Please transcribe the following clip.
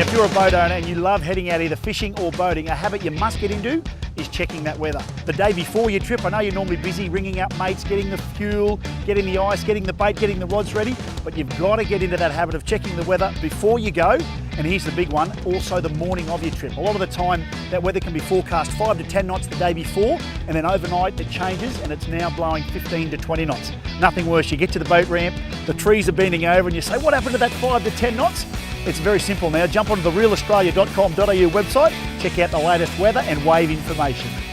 if you're a boat owner and you love heading out either fishing or boating, a habit you must get into is checking that weather. The day before your trip, I know you're normally busy ringing up mates, getting the fuel, getting the ice, getting the bait, getting the rods ready, but you've got to get into that habit of checking the weather before you go. And here's the big one, also the morning of your trip. A lot of the time, that weather can be forecast 5 to 10 knots the day before, and then overnight it changes and it's now blowing 15 to 20 knots. Nothing worse, you get to the boat ramp, the trees are bending over and you say, what happened to that 5 to 10 knots? It's very simple now. Jump onto the realaustralia.com.au website, check out the latest weather and wave information.